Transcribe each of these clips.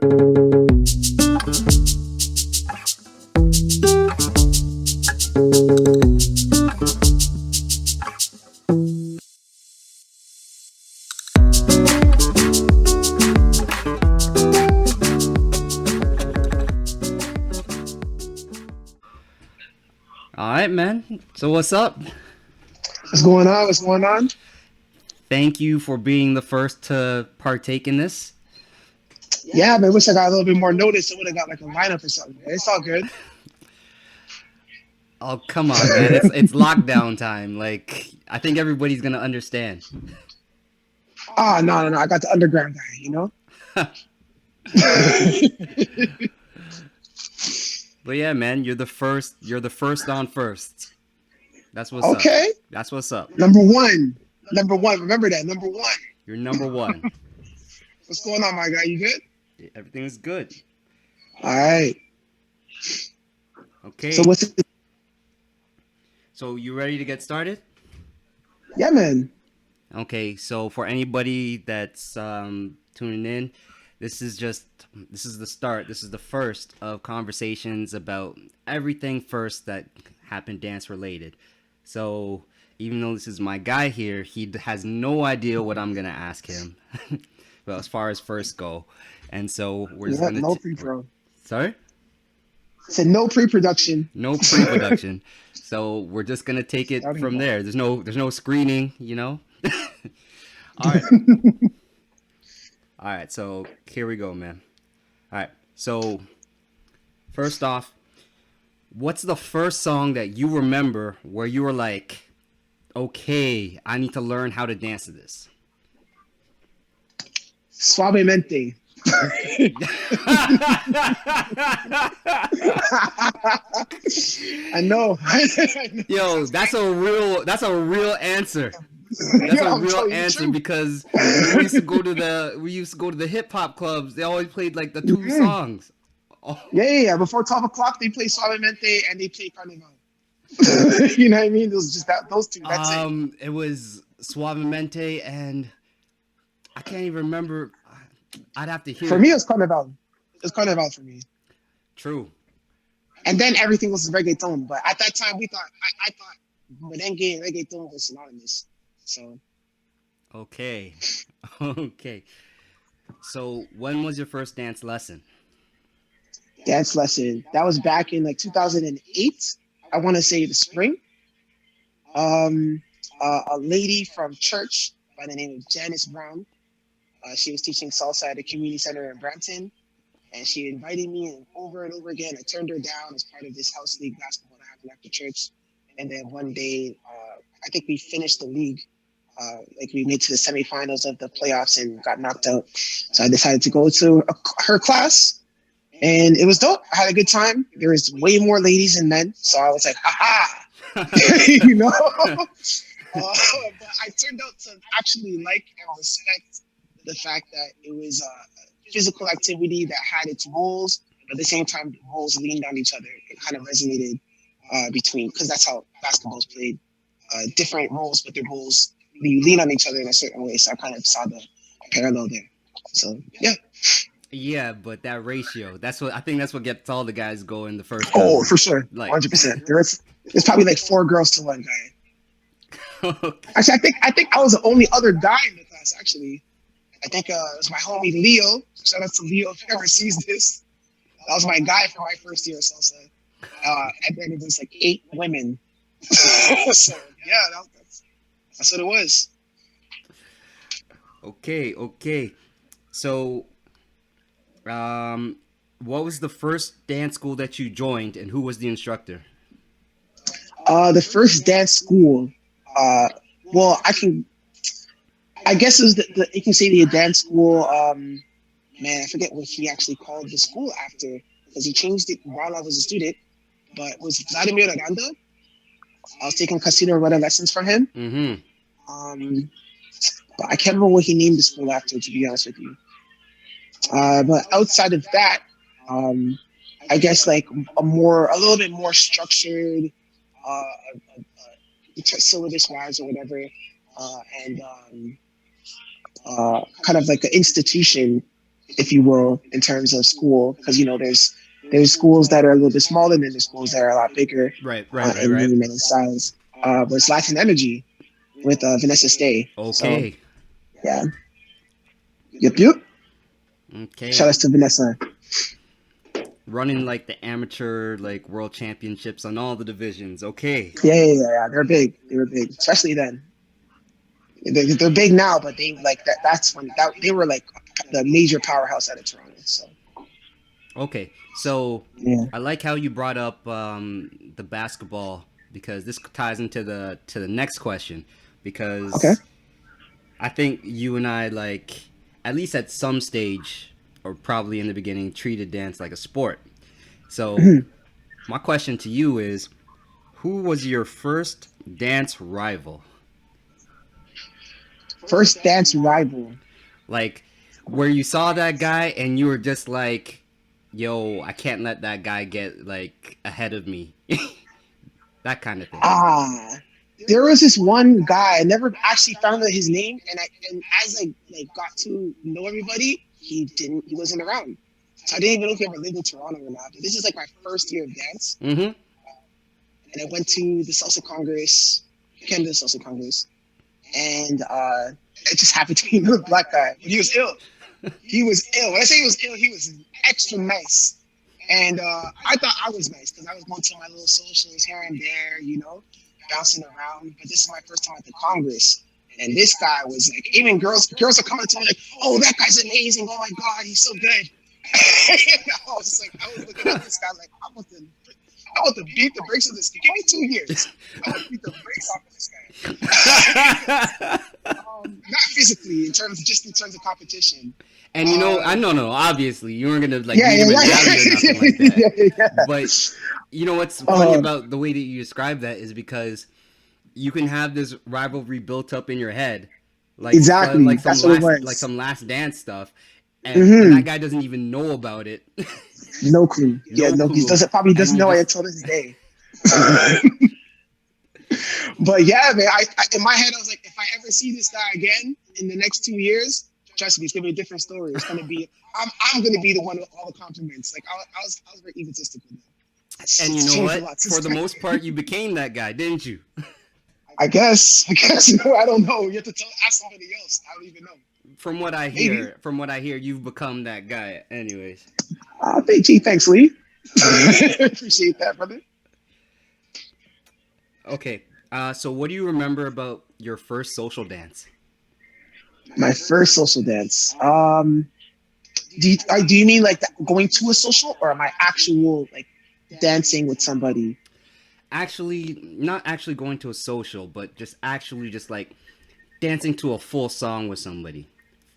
All right, man. So what's up? What's going on? What's going on? Thank you for being the first to partake in this. Yeah, man. Wish I got a little bit more notice. I would have got like a lineup or something. It's all good. Oh, come on, man. It's lockdown time. Like, I think everybody's gonna understand. No. I got the underground guy, But yeah, man, you're the first. You're the first on first. That's what's up. Okay. That's what's up. Number one. Number one. Remember that. Number one. You're number one. What's going on, my guy? You good? Everything is good. All right. Okay. So what's it? So you ready to get started? Yeah, man. Okay. So for anybody that's tuning in, this is the start. This is the first of conversations about everything first that happened dance related. So even though this is my guy here, he has no idea what I'm gonna ask him. Well, as far as first go, and so we're just Yeah, gonna. no pre-pro. Sorry. Said no pre-production. No pre-production. So we're just gonna take it Starting from off. there. There's no screening. All right. All right. So here we go, man. All right. So first off, what's the first song that you remember where you were like, okay, I need to learn how to dance to this? Suavemente. I know. Yo, that's a real answer. That's Yo, a I'm real telling you the answer truth. because when we used to go to the hip hop clubs. They always played like the two Mhm. songs. Oh, Yeah. Before 12 o'clock, they play Suavemente and they play Carnival. You know what I mean? It was just those two. That's it. it was Suavemente and I can't even remember. I'd have to hear For it. me, it was Carnival. It was Carnival for me. True. And then everything was reggaeton. But at that time, I thought merengue and reggaeton was synonymous. So Okay. Okay. So when was your first dance lesson? dance lesson. That was back in like 2008. I want to say the spring. Um, a lady from church by the name of Janice Brown. She was teaching salsa at the community center in Brampton, and she invited me in over and over again. I turned her down as part of this house league basketball that happened after church. And then one day, I think we finished the league. Like we made to the semifinals of the playoffs and got knocked out. So I decided to go to her class, and it was dope. I had a good time. There was way more ladies than men, so I was like, "Ha ha!" you know. But I turned out to actually like and respect the fact that it was a physical activity that had its roles, but at the same time, the roles leaned on each other. It kind of resonated between, because that's how basketball is played. Different roles, but the roles you lean on each other in a certain way. So I kind of saw the parallel there. So yeah. Yeah, but that ratio, I think that's what gets all the guys going the first Oh, time. for sure, Like 100%. There's probably like 4 girls to 1 guy. okay. Actually, I think I was the only other guy in the class. Actually, I think it was my homie Leo. Shout out to Leo if he ever sees this. That was my guy for my first year of salsa. And then it was like 8 women. So yeah, that's what it was. Okay. So um what was the first dance school that you joined and who was the instructor? The first dance school. Uh, well, I guess it was you can say the dance school. Man, I forget what he actually called the school after because he changed it while I was a student. But it was Vladimir Aranda. I was taking casino rudder lessons from him. Mm-hmm. Um, but I can't remember what he named the school after, to be honest with you. But outside of that, um, I guess like a little bit more structured, uh, syllabus wise or whatever, and kind of like an institution if you will, in terms of school, because there's schools that are a little bit smaller, and then there's schools that are a lot bigger Right, right, right, in right. name and in size. But it's Latin Energy with Vanessa Stay. So Okay. yeah, yep, yep. Shout Okay. out to Vanessa. Running like the amateur like world championships on all the divisions. Okay. Yeah. They're big. They were big, especially then. They're big now, but they like that. That's when they were like the major powerhouse out of Toronto. So Okay. So yeah. I like how you brought up the basketball because this ties into the next question Okay. because I think you and I like at least at some stage or probably in the beginning treated dance like a sport. So Mhm. my question to you is who was your first dance rival? First dance rival. Like where you saw that guy and you were just like, yo, I can't let that guy get like ahead of me. That kind of thing. Ah, there was this one guy. I never actually found out his name, and as I like got to know everybody, he wasn't around. So I didn't even know if he ever lived in Toronto or not. But this is like my first year of dance, Mm-hmm. and I went to the Salsa Congress, Canada Salsa Congress, and it just happened to be another black guy, but he was ill. He was ill. When I say he was ill, he was extra nice. And I thought I was nice because I was going to my little socials here and there, bouncing around. But this is my first time at the Congress. And this guy was like, even girls are coming to me like, oh, that guy's amazing. Oh my God, he's so good. I was looking at this guy like, I want to beat the brakes of this guy. Give me 2 years. I want to beat the brakes off of this guy. Not physically, in terms of competition. And you know, I know, no, obviously you weren't gonna like Yeah, meet yeah, him in yeah, alley or nothing like that. yeah. But you know what's funny Uh, about the way that you describe that is because you can have this rivalry built up in your head, exactly. like That's what it like was. some last dance stuff, and that Hmm. guy doesn't even know about it. No clue. Yeah, No no, he clue, doesn't and you know it just until this day. But yeah, man, in my head I was like, if I ever see this guy again in the next 2 years, trust me, it's gonna be a different story. It's gonna be I'm gonna be the one with all the compliments. Like I was very egotistical. and you It's know changed a what? lot For since the then. most part, you became that guy, didn't you? I guess no, I don't know. You have to ask somebody else. I don't even know. Maybe. From what I hear, you've become that guy. Anyways, Thanks, Lee. Appreciate that, brother. okay. So what do you remember about your first social dance? My first social dance. Do you mean like that, going to a social, or am I actual like dancing with somebody? Actually, not actually going to a social, but just actually just like dancing to a full song with somebody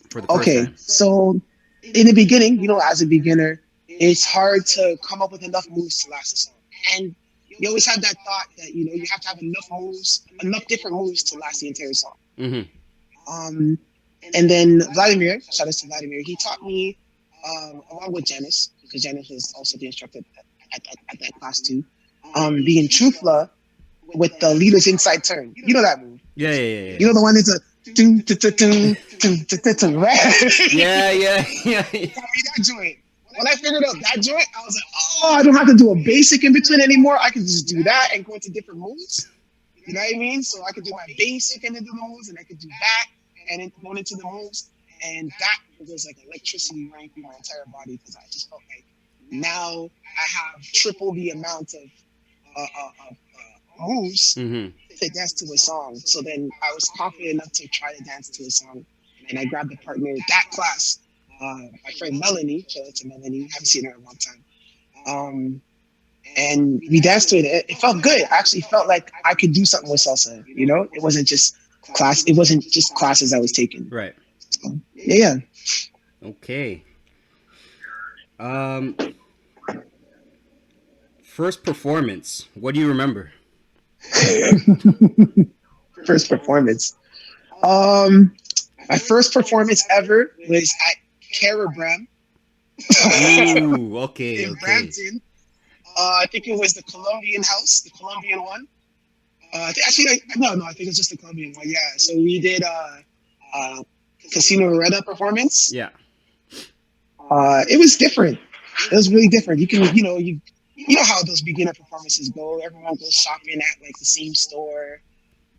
for the first Okay, time. so in the beginning, as a beginner, it's hard to come up with enough moves to last a song, and you always have that thought that you have to have enough moves, enough different moves to last the entire song. Mm-hmm. Um, and then Vladimir, shout out to Vladimir, he taught me along with Janice, because Janice was also the instructor at that class too. Being Trufla with the leader's inside turn. You know that move. Yeah, yeah, yeah, You yeah. know the one that's a dun, dun, dun, dun, dun, dun, dun, dun, right? Yeah, yeah, yeah, yeah. Taught me that joint. When I figured out that joint, I was like, oh, I don't have to do a basic in between anymore. I can just do that and go into different moves. You know what I mean? So I could do my basic and then do the moves, and I could do that and then go into the moves. And that was like electricity running through my entire body because I just felt like now I have triple the amount of moves Mm-hmm. to dance to a song. So then I was confident enough to try to dance to a song. And I grabbed a partner in that class, my friend Melanie. Shout out to Melanie. Haven't seen her in a long time. Um, and we danced to it. It felt good. I actually felt like I could do something with salsa. It wasn't just class. It wasn't just classes I was taking. Right. So, yeah. Okay. Um, first performance. What do you remember? First performance. Um, my first performance ever was at Carabram Ooh. Okay. in Okay. Brampton. I think it was the Colombian house, the Colombian one. No, I think it's just the Colombian one. Yeah. So we did uh, Casino Loretta performance. Yeah. It was different. It was really different. You can, you know how those beginner performances go. Everyone goes shopping at like the same store,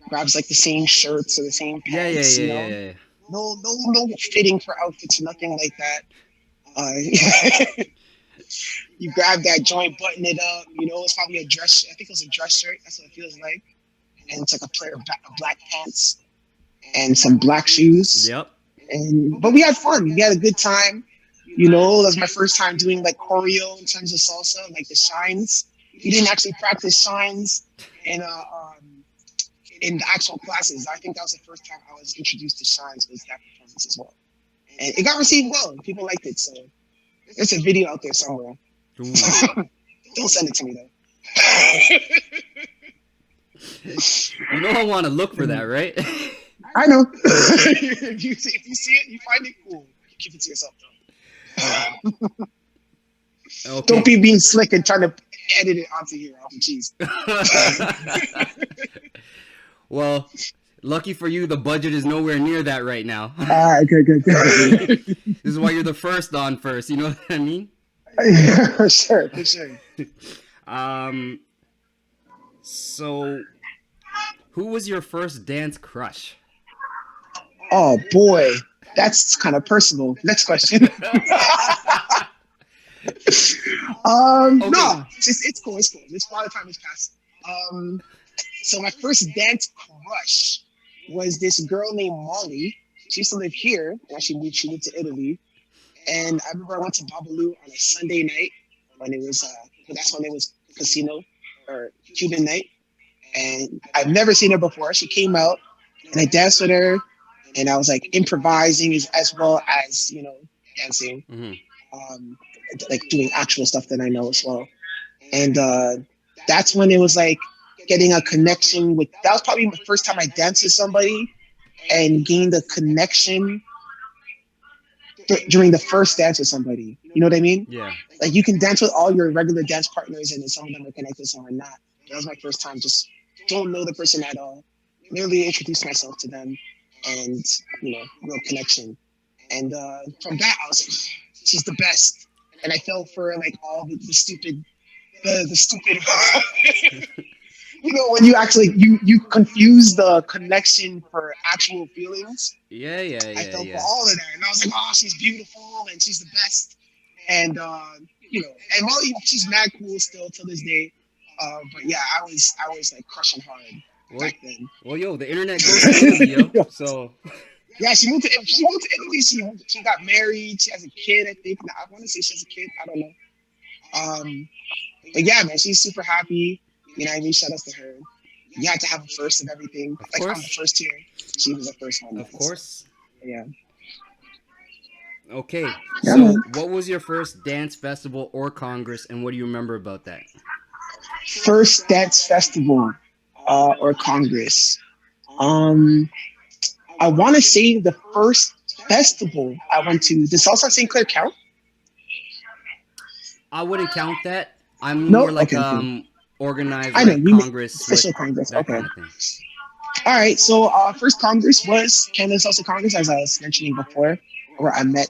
grabs like the same shirts or the same Yeah, yeah, pants. yeah, yeah, yeah. No fitting for outfits, nothing like that. Uh, you grab that joint, button it up. It's probably a dress. I think it was a dress shirt. That's what it feels like. And it's like a pair of black pants and some black shoes. Yep. And but we had fun. We had a good time. That was my first time doing like choreo in terms of salsa, like the shines. We didn't actually practice shines in in the actual classes. I think that was the first time I was introduced to shines was that performance as well, and it got received well. People liked it, so there's a video out there somewhere. Ooh. Don't send it to me though. You know I want to look for that, right? I know. If you see it, you find it cool. Keep it to yourself though. Okay. Don't be being slick and trying to edit it onto here, off the cheese. Well, lucky for you, the budget is nowhere near that right now. Good. This is why you're the first on first. You know what I mean? For sure. Um. So, who was your first dance crush? Oh boy, that's kind of personal. Next question. Okay. No, it's cool. It's cool. This a lot of time has passed. Um, so my first dance crush was this girl named Molly. She used to live here, and she moved to Italy. And I remember I went to Babalu on a Sunday night when it was that's when it was casino or Cuban night. And I've never seen her before. She came out and I danced with her, and I was like improvising as well as dancing, Mm-hmm. um, like doing actual stuff that I know as well. And that's when it was like getting a connection with. That was probably the first time I danced with somebody and gained a connection during the first dance with somebody. You know what I mean? Yeah. Like you can dance with all your regular dance partners, and then some of them are connected, some are not. That was my first time. Just don't know the person at all. Literally introduced myself to them, and real connection. And from that, I was like, she's the best. And I fell for like all the stupid, the stupid. When you actually you confuse the connection for actual feelings. Yeah, yeah, I yeah, fell for yeah. all of that, and I was like, oh, she's beautiful and she's the best. And and Molly, she's mad cool still to this day. But yeah, I was like crushing hard Well, back then. well, yo, the internet goes to Italy, yo. So, Yeah, she moved to Italy. She got married. She has a kid. I think. I want to say she has a kid. I don't know. But yeah, man, she's super happy. You know what I mean? Shout out to her. You had to have a first of everything. of Like I'm the course, first here. She was the first one. of course. Yeah. Okay, Yeah, so man. what was your first dance festival or congress, and what do you remember about that? First dance festival or congress. Um, I want to say the first festival I went to. Does Salsa St. Clair count? I wouldn't count that. I mean No. more like Okay. organized I know like you mean congress with official congress. that Okay. kind of thing. All right. So first congress was Canada Salsa Congress, as I was mentioning before, where I met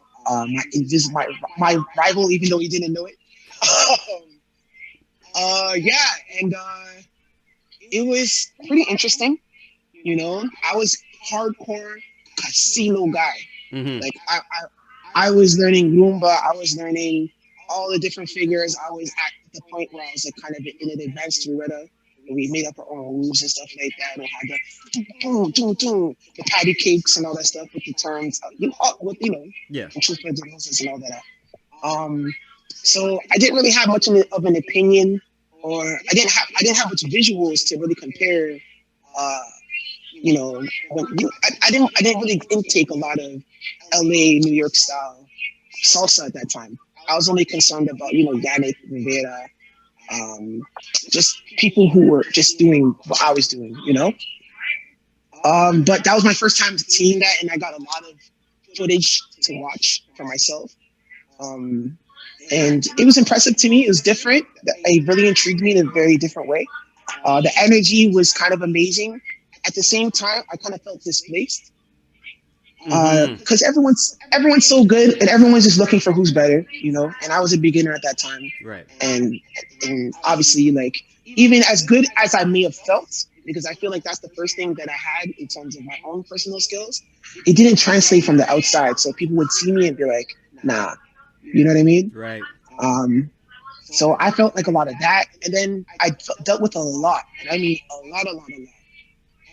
my rival, even though he didn't know it. Yeah, and it was pretty interesting. I was hardcore casino guy. Mm-hmm. Like I was learning Roomba. I was learning all the different figures. I was at the point where I was like kind of in an advanced Roretta. We made up our own rules and stuff like that. We had the patty cakes and all that stuff with the terms, Yeah. and truth and roses and all that. So I didn't really have much of an opinion, or I didn't have much visuals to really compare. Uh, I didn't really intake a lot of LA, New York style salsa at that time. I was only concerned about Yannick Rivera, um, just people who were just doing what I was doing. But that was my first time seeing that, and I got a lot of footage to watch for myself. Um, and it was impressive to me. It was different. It really intrigued me in a very different way. The energy was kind of amazing. At the same time, I kind of felt displaced Mm-hmm. Because everyone's so good and everyone's just looking for who's better, you know. And I was a beginner at that time, Right. and and obviously, like, even as good as I may have felt, because I feel like that's the first thing that I had in terms of my own personal skills, it didn't translate from the outside. So people would see me and be like, "Nah," you know what I mean? Right. Um, so I felt like a lot of that, and then dealt with a lot, and I mean a lot.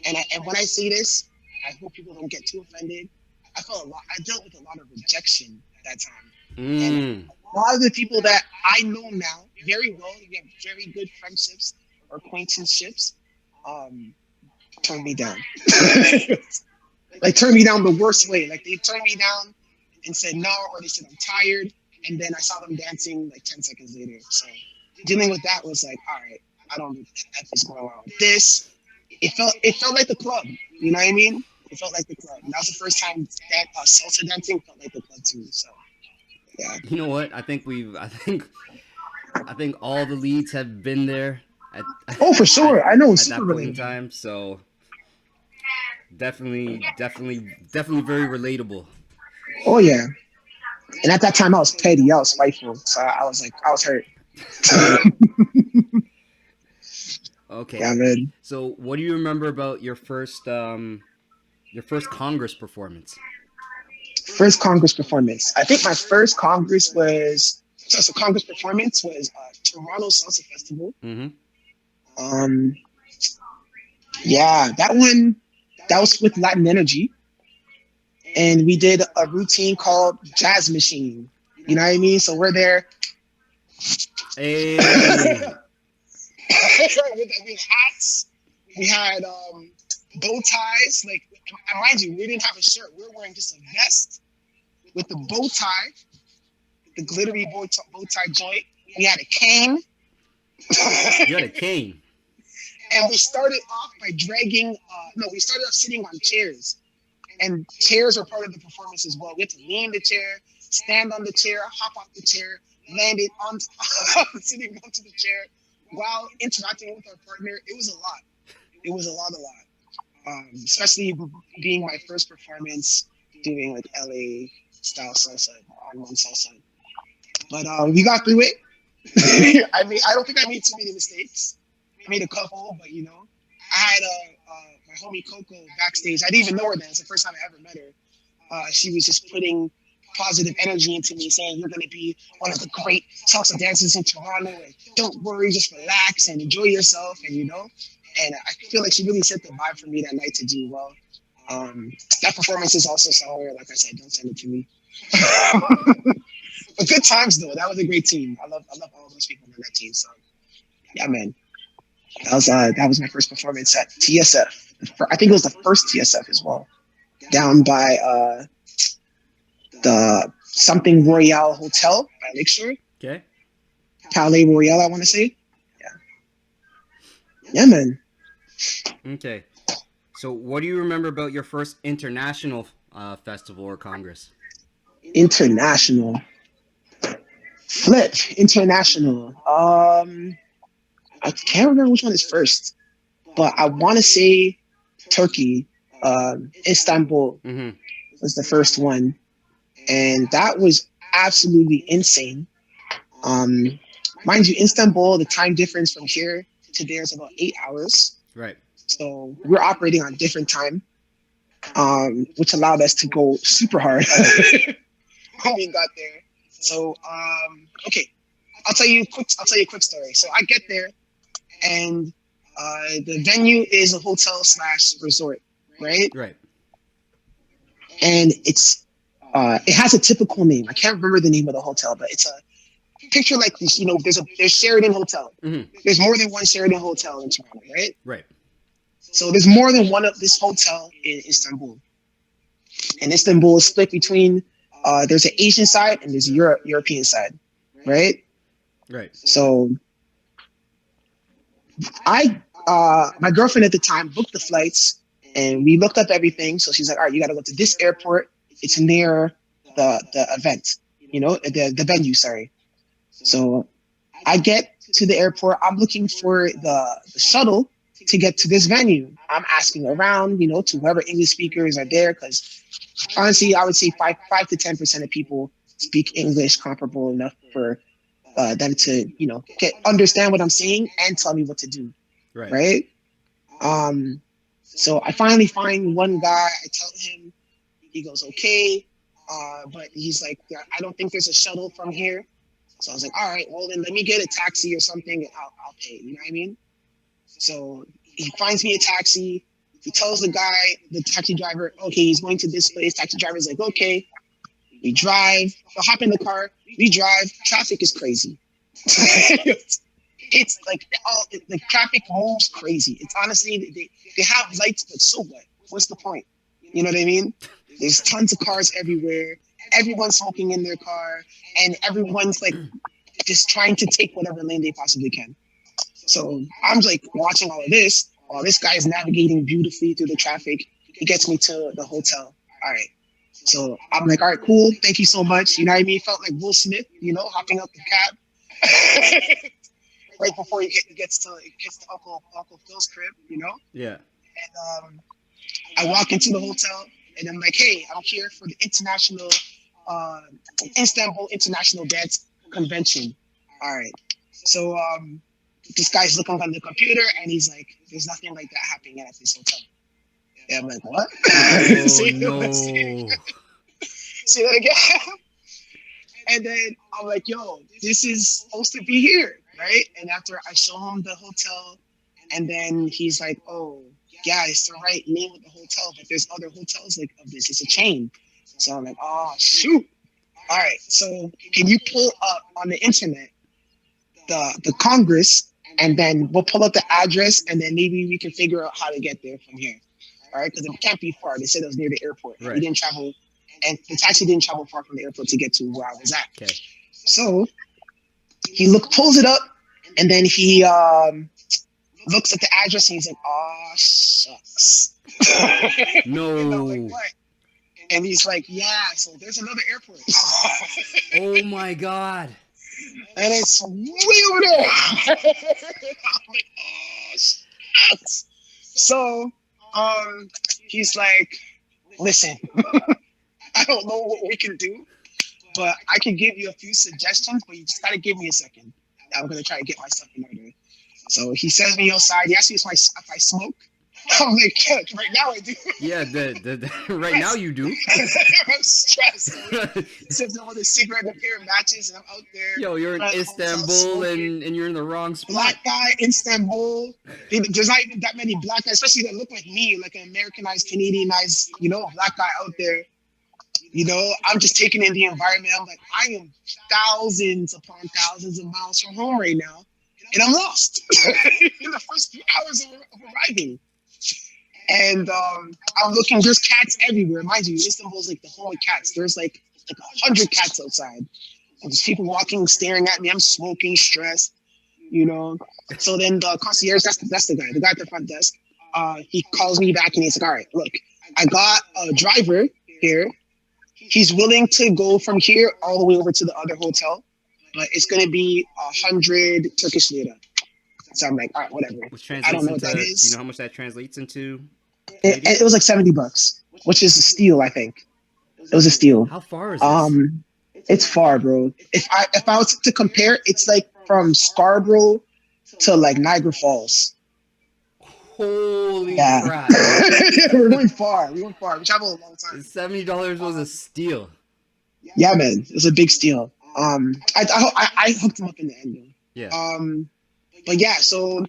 And when I say this, I hope people don't get too offended. I felt a lot. I dealt with a lot of rejection that time, and Mm. a lot of the people that I know now very well, we have very good friendships or acquaintanceships, um, turned me down. Like turned me down the worst way. Like they turned me down and said no, or they said I'm tired, and then I saw them dancing like 10 seconds later. So dealing with that was like, all right, I don't know what is going on with this. It felt like the club. You know what I mean? It felt like the club. And that was the first time that salsa dancing felt like the club too. So yeah. You know what? I think all the leads have been there at Oh, for at, sure. I know it's at super that point in relatable. time. So definitely very relatable. Oh yeah. And at that time I was petty. I was spiteful. So I was like, I was hurt. Okay. Yeah, man. So what do you remember about your first Congress performance? First Congress performance. I think my first Congress was so Congress performance was Toronto Salsa Festival. Mm-hmm. Um, yeah, that was with Latin Energy, and we did a routine called Jazz Machine. You know what I mean? So we're there Hey. with hats. We had bow ties. Like, and mind you, we didn't have a shirt. We were wearing just a vest with the bow tie, the glittery bow tie joint. We had a cane. You had a cane. And we started off by dragging, no, we started off sitting on chairs. And chairs are part of the performance as well. We had to lean the chair, stand on the chair, hop off the chair, land it on sitting onto the chair while interacting with our partner. It was a lot. It was a lot. Especially being my first performance doing like LA style salsa on one salsa. But we got through it. I don't think I made too many mistakes. I made a couple, but you know, I had my homie Coco backstage. I didn't even know her then. It's the first time I ever met her. She was just putting positive energy into me, saying you're going to be one of the great salsa dancers in Toronto, and don't worry, just relax and enjoy yourself, and you know. And I feel like she really set the vibe for me that night to do well. That performance is also somewhere, like I said, don't send it to me. But good times though. That was a great team. I love all those people on that team. So yeah, man. That was my first performance at TSF. I think it was the first TSF as well, down by the something Royale Hotel by Lakeshore, Okay. Palais Royale. I want to say, yeah, yeah, man. Okay. So what do you remember about your first international festival or congress? International flip, international. I can't remember which one is first, but I want to say Turkey, Istanbul Mm-hmm. was the first one, and that was absolutely insane. Um, Mind you, Istanbul, the time difference from here to there is about 8 hours. Right. So we're operating on different time, which allowed us to go super hard when we got there. So okay, I'll tell you a quick story. So I get there, and the venue is a hotel slash resort, right? Right. And it has a typical name. I can't remember the name of the hotel, but it's a picture like this. You know, there's Sheridan Hotel. Mm-hmm. There's more than one Sheridan Hotel in Toronto, right? Right. So there's more than one of this hotel in Istanbul, and Istanbul is split between there's an Asian side and there's a European side, right? Right. So my girlfriend at the time booked the flights, and we looked up everything. So she's like, all right, you got to go to this airport. It's near the event, you know, the venue. Sorry. So I get to the airport. I'm looking for the shuttle to get to this venue. I'm asking around, to whoever English speakers are there, because honestly, I would say five to 10% of people speak English comparable enough for them to, understand what I'm saying and tell me what to do, Right. right? Um, so I finally find one guy. I tell him, he goes, okay, but he's like, I don't think there's a shuttle from here. So I was like, all right, well then let me get a taxi or something, and I'll pay. You know what I mean? So he finds me a taxi. He tells the taxi driver, okay, he's going to this place. Taxi driver's like, okay. We drive. I hop in the car. We drive. Traffic is crazy. It's like the traffic moves crazy. It's honestly they have lights, but so what? What's the point? You know what I mean? There's tons of cars everywhere. Everyone's smoking in their car, and everyone's like just trying to take whatever lane they possibly can. So I'm like watching all of this while this guy is navigating beautifully through the traffic. He gets me to the hotel. All right. So I'm like, all right, cool. Thank you so much. You know what I mean? Felt like Will Smith, hopping up the cab right before he gets to Uncle Phil's crib, Yeah. And I walk into the hotel and I'm like, hey, I'm here for the uh, Istanbul International Dance Convention. All right. So this guy's looking on the computer and he's like, there's nothing like that happening at this hotel. And I'm like, what? Oh see, no. see that again? And then I'm like, yo, this is supposed to be here, right? And after I show him the hotel, and then he's like, oh, yeah, it's the right name of the hotel, but there's other hotels like of this. It's a chain. So I'm like, oh, shoot. All right. So can you pull up on the internet the Congress, and then we'll pull up the address, and then maybe we can figure out how to get there from here. All right, because it can't be far. They said it was near the airport. Right. We didn't travel, and the taxi didn't travel far from the airport to get to where I was at. Okay. So he pulls it up, and then he looks at the address, and he's like, "Oh shucks." No. And I'm like, "What?" And he's like, "Yeah, so there's another airport." Oh my god. And it's way over there. I'm like, "Oh shucks." So he's like, "Listen, I don't know what we can do, but I can give you a few suggestions, but you just gotta give me a second. I'm gonna try to get my stuff in order." So he sends me outside. He asks me if I smoke. I'm like, yeah, right now I do. Yeah, right now you do. I'm stressed. He sends me with a cigarette and a pair of matches, and I'm out there. Yo, you're in Istanbul and you're in the wrong spot. Black guy in Istanbul. There's not even that many black guys, especially that look like me, like an Americanized, Canadianized, black guy out there. I'm just taking in the environment. I'm like, I am thousands upon thousands of miles from home right now, and I'm lost in the first few hours of arriving. And I'm looking, there's cats everywhere. Mind you, Istanbul's like the home of cats. There's like 100 cats outside. And there's people walking, staring at me. I'm smoking, stressed, So then the concierge, that's the guy at the front desk. He calls me back and he's like, all right, look, I got a driver here. He's willing to go from here all the way over to the other hotel, but it's going to be 100 Turkish lira. So I'm like, all right, whatever. I don't know what that is. Do you know how much that translates into? It was like $70, which is a steal, I think. It was a steal. How far is this? It's far, bro. If I was to compare, it's like from Scarborough to like Niagara Falls. Holy crap! We're going far. We traveled a long time. $70 was a steal. Yeah, man, it was a big steal. I hooked him up in the end, though. Yeah. But yeah, so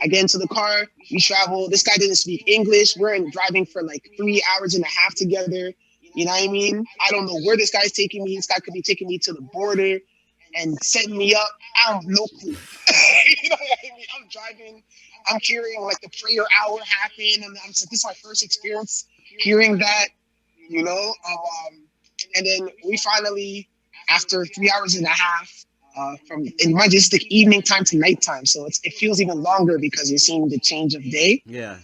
I get into the car, we travel. This guy didn't speak English. We're driving for like 3 hours and a half together. You know what I mean? I don't know where this guy's taking me. This guy could be taking me to the border and setting me up. I have no clue. You know what I mean? I'm driving. I'm hearing like the prayer hour happen. And I'm like, this is my first experience hearing that, and then we finally, after 3 hours and a half, and mind you, it's like evening time to nighttime, so it feels even longer because you're seeing the change of day. Yeah.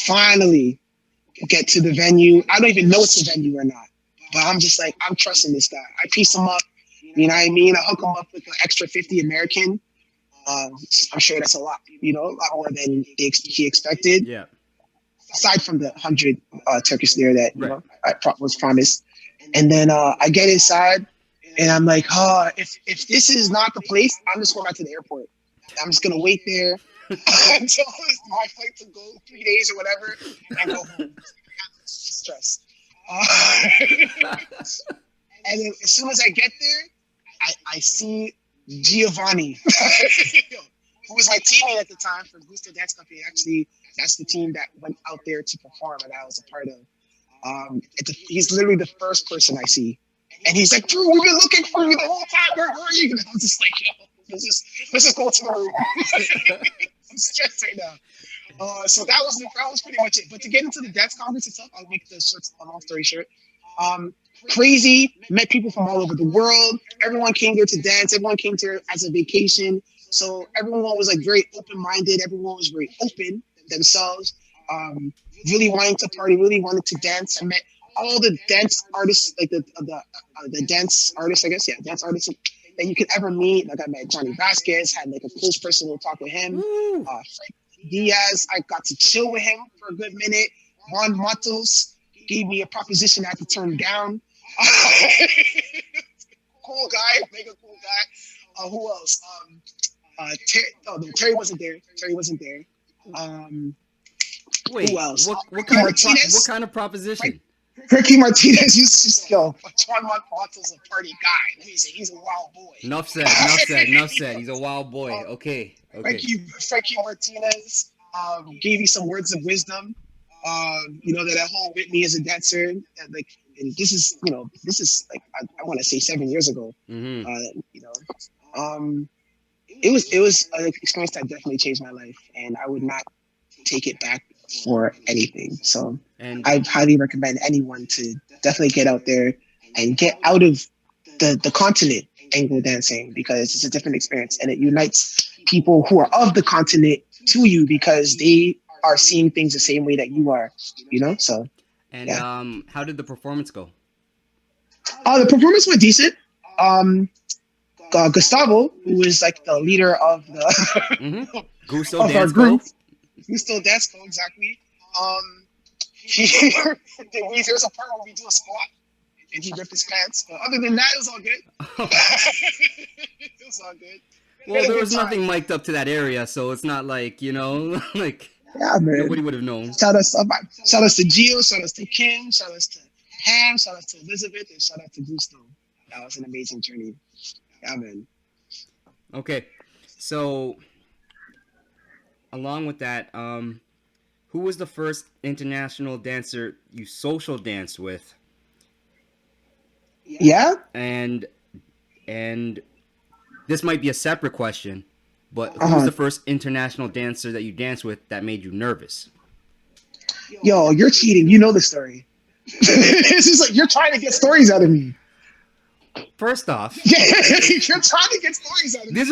Finally, get to the venue. I don't even know it's a venue or not, but I'm just like, I'm trusting this guy. I piece him up. You know what I mean? I hook him up with an extra 50 American. Um, I'm sure that's a lot, a lot more than he expected. Yeah. Aside from the 100 Turkish lira that Right. was promised, and then I get inside, and I'm like, oh, if this is not the place, I'm just going back to the airport. I'm just gonna wait there until it's my flight to go 3 days or whatever, and go home. Stress. Uh, and then as soon as I get there, I see Giovanni, who was my teammate at the time for Gusto Dance Company. Actually, that's the team that went out there to perform, and I was a part of. He's literally the first person I see, and he's like, "Drew, we've been looking for you the whole time. Where were you?" And I'm just like, "Yo, let's just go to the room." I'm stressed right now. So that was pretty much it. But to get into the dance conference itself, I'll make the long story short. Um, Crazy. Met people from all over the world. Everyone came there to dance. Everyone came there as a vacation. So everyone was like very open minded. Everyone was very open themselves. Um, really wanting to party. Really wanted to dance. I met all the dance artists, like the dance artists, I guess. Yeah, dance artists that you could ever meet. Like I met Johnny Vasquez. Had like a close personal talk with him. Woo. Diaz. I got to chill with him for a good minute. Juan Matos gave me a proposition I had to turn down. Cool guy, mega cool guy. Who else? No, Terry wasn't there. Terry wasn't there. Um, who Wait, else? what Frankie kind of what Martinez. kind of proposition? Frankie Martinez used to just go. Juan Matos a party guy. Let me say he's a wild boy. Enough said. Enough said. Enough said. He's a wild boy. Okay. Okay. Frankie Martinez gave me some words of wisdom. That whole with me as a dancer, like, and this is like I want to say 7 years ago. Mm-hmm. Um, it was an experience that definitely changed my life, and I would not take it back for anything. So And I highly recommend anyone to definitely get out there and get out of the continent and go dancing, because it's a different experience, and it unites people who are of the continent to you because they are seeing things the same way that you are, So and yeah. how did the performance go? The performance went decent. Um, Gustavo, who is like the leader of the Mm-hmm. Gusto of our Dance Co. group, we still dance co exactly. He there's a part where we do a squat and he ripped his pants. But other than that, it was all good. It was all good. We Well, had a there good was time. nothing mic'd up to that area, so it's not like like Yeah, nobody man. would have known. Shout outs to Gio, shout outs to Kim, shout outs to Ham, shout outs to Elizabeth, and shout out to Gusto. That was an amazing journey. Yeah, man. Okay, so along with that, who was the first international dancer you social danced with, Yeah. and and this might be a separate question, but who was Uh-huh. the first international dancer that you danced with that made you nervous? Yo, you're cheating. You know the story. It's just like you're trying to get stories out of me. First off, Yeah, you're trying to get stories out of me.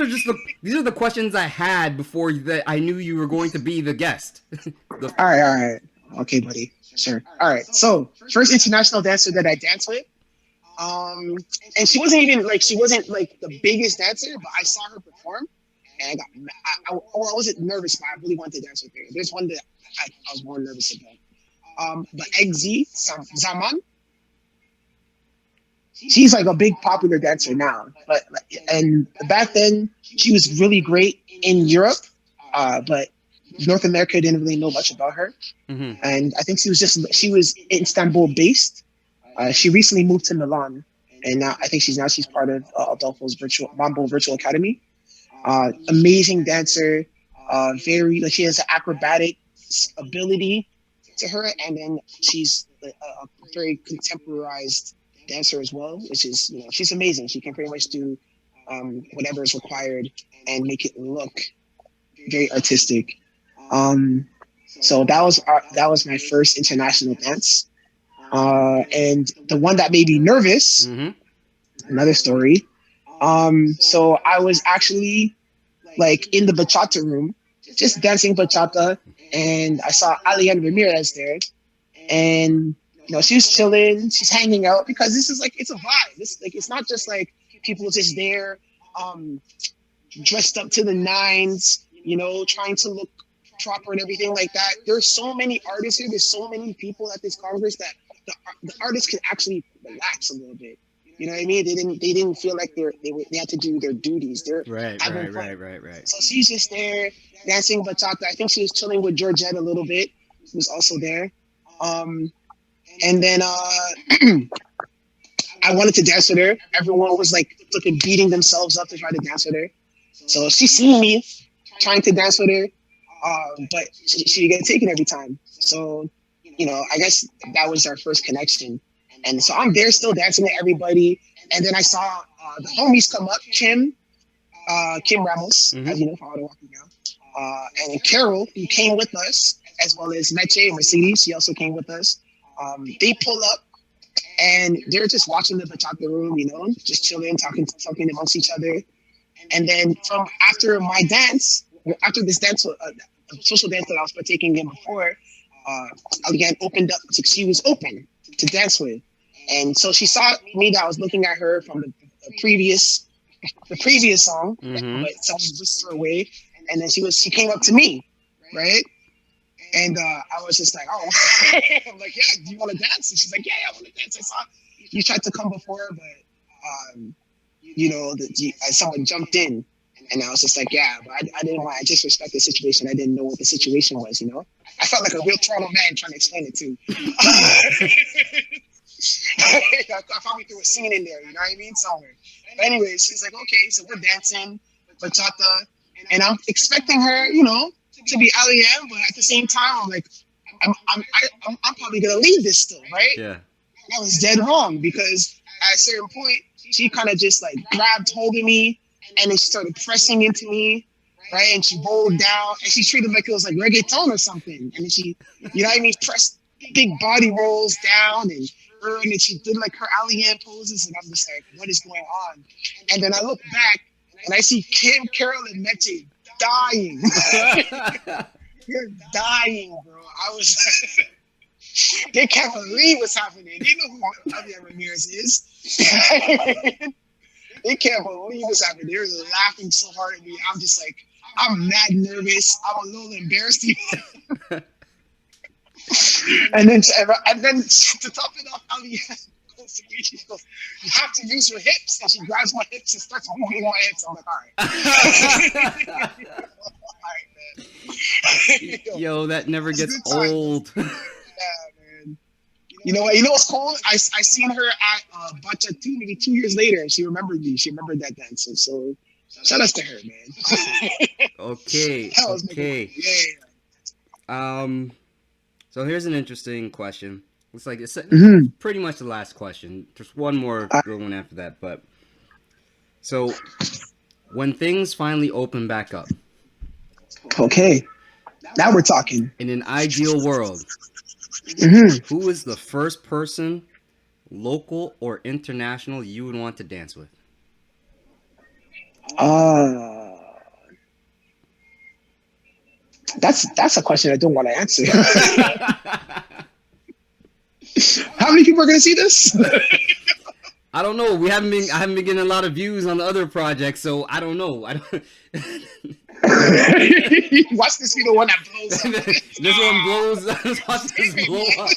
these are the questions I had before that I knew you were going to be the guest. the, All right. Okay, buddy. Sure. All right. So, first international dancer that I danced with. Um, and she wasn't like the biggest dancer, but I saw her perform, and I wasn't nervous, but I really wanted to dance with her. There's one that I was more nervous about. But XZ Zaman, she's like a big popular dancer now, and back then she was really great in Europe, but North America didn't really know much about her, mm-hmm. and I think she was Istanbul based. She recently moved to Milan, and now I think she's part of Adolfo's Mambo Virtual Academy. Amazing dancer, very like she has an acrobatic ability to her, and then she's a very contemporized dancer as well, which is she's amazing. She can pretty much do whatever is required and make it look very artistic. Um, so that was my first international dance. And the one that made me nervous, Mm-hmm. another story. So I was actually like in the bachata room, just dancing bachata, and I saw Aliane Ramirez there, and she's chilling, she's hanging out because this is like it's a vibe. This like it's not just like people just there, um, dressed up to the nines, trying to look proper and everything like that. There's so many artists here. There's so many people at this Congress that the artists can actually relax a little bit. You know what I mean? They didn't feel like they had to do their duties. They're Right, having right, fun. right, right, right. So she's just there dancing bachata. I think she was chilling with Georgette a little bit, who was also there. Um, and then I wanted to dance with her. Everyone was like flipping beating themselves up to try to dance with her. So she seen me trying to dance with her, but she didn't get taken every time. So, I guess that was our first connection. And so I'm there still dancing with everybody. And then I saw the homies come up, Kim Ramos, Mm-hmm. as you know, from Auto Walking now, and Carol, who came with us, as well as Meche and Mercedes. She also came with us. They pull up and they're just watching the bachata room, just chilling, talking amongst each other. And then from after this dance, social dance that I was partaking in before, again opened up. She was open to dance with, and so she saw me that I was looking at her from the previous song, Mm-hmm. but someone whisked her away, and then she came up to me, right? And I was just like, oh, I'm like, yeah, do you want to dance? And she's like, yeah, I want to dance. I saw you tried to come before, but someone jumped in, and I was just like, yeah, but I didn't want. I just respect the situation. I didn't know what the situation was. I felt like a real Toronto man trying to explain it to. I probably threw a scene in there. You know what I mean? Somewhere. But anyways, she's like, okay, so we're dancing bachata, and I'm expecting her, to be Aliyah, but at the same time, I'm like, I'm probably gonna leave this still, right? Yeah. I was dead wrong because at a certain point, she kind of just like grabbed hold of me and then she started pressing into me, right? And she rolled down and she treated like it was like reggaeton or something. And then she, you know what I mean, pressed big body rolls down and then she did like her Aliyah poses. And I'm just like, what is going on? And then I look back and I see Kim, Carol, and Mete dying. You're dying, bro. I was they can't believe what's happening. They know who Javier Ramirez is. They can't believe what's happening. They're laughing so hard at me. I'm just like, I'm mad nervous. I'm a little embarrassed. and then to top it off, Javier goes to me. She goes, "You have to use your hips." And she grabs my hips and starts moving my hips. I'm like, all right. All right, man. Yo, that never gets Good time. old. Yeah, man. You know what? You know what's cool? I seen her at Bacha 2, maybe 2 years later, and she remembered me. She remembered that dance. So shout out to her, man. Okay, That was making okay. yeah. So here's an interesting question. It's Mm-hmm. pretty much the last question. Just one more good one after that. But so when things finally open back up, Okay, now we're talking. in an ideal world, Mm-hmm. who is the first person, local or international, you would want to dance with? Uh, that's a question I don't want to answer. How many people are gonna see this? I don't know. I haven't been getting a lot of views on the other projects, so I don't know. I don't. Watch this be the one that blows up. This one blows. Let's watch this blow up.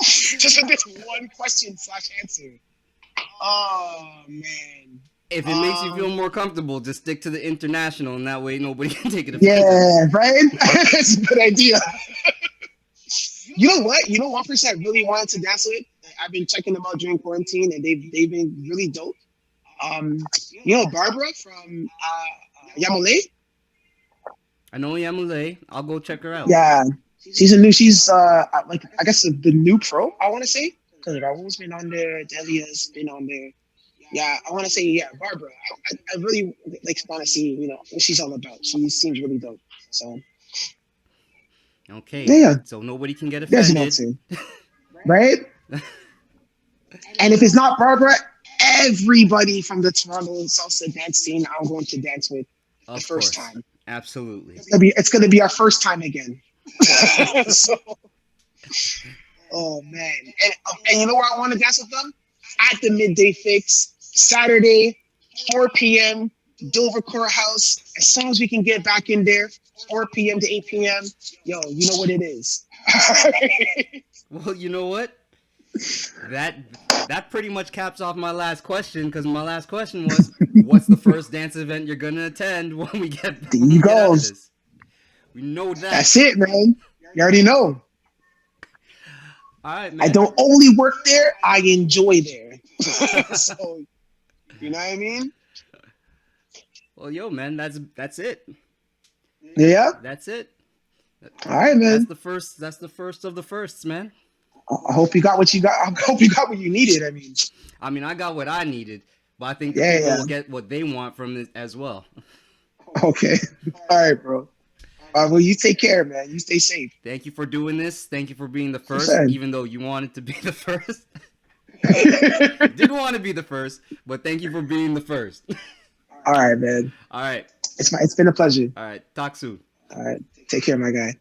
Just for this one question / answer. Oh man. If it makes you feel more comfortable, just stick to the international, and that way nobody can take it offensive. Yeah, right. That's a good idea. You know what? You know one person I really wanted to dance with. I've been checking them out during quarantine, and they've been really dope. Barbara from Yamale. I know Yamule. I'll go check her out. Yeah, she's like I guess the new pro. I want to say because Raul's been on there, Delia's been on there. Yeah, I want to say Barbara. I really want to see what she's all about. She seems really dope. So Okay. yeah, So nobody can get there's an offended. answer, right? And if it's not Barbara, everybody from the Toronto salsa dance scene, I'm going to dance with the Of first course. time. Absolutely. It's gonna be our first time again. So, oh man, and you know where I want to dance with them? At the Midday Fix, Saturday, 4 p.m. Dover Courthouse. As soon as we can get back in there, 4 p.m. to 8 p.m., yo, you know what it is. Well, you know what? That that pretty much caps off my last question, because my last question was, what's the first dance event you're gonna attend when we get There when you we get out go. of this? We know that. That's it, man. You already know. All right, I man. don't only work there, I enjoy there. So, you know what I mean? Well, yo, man, that's it. Yeah. That's it. All right, That's man. the first. That's the first of the firsts, man. I hope you got what you got. I hope you got what you needed. I mean, I mean, I got what I needed, but I think the yeah, people yeah. will get what they want from it as well. Okay. All right, bro. Well, you take care, man. You stay safe. Thank you for doing this. Thank you for being the You first, said. even though you wanted to be the first. Did want to be the first, but thank you for being the first. All right, man. All right. It's been a pleasure. All right. Talk soon. All right. Take care, my guy.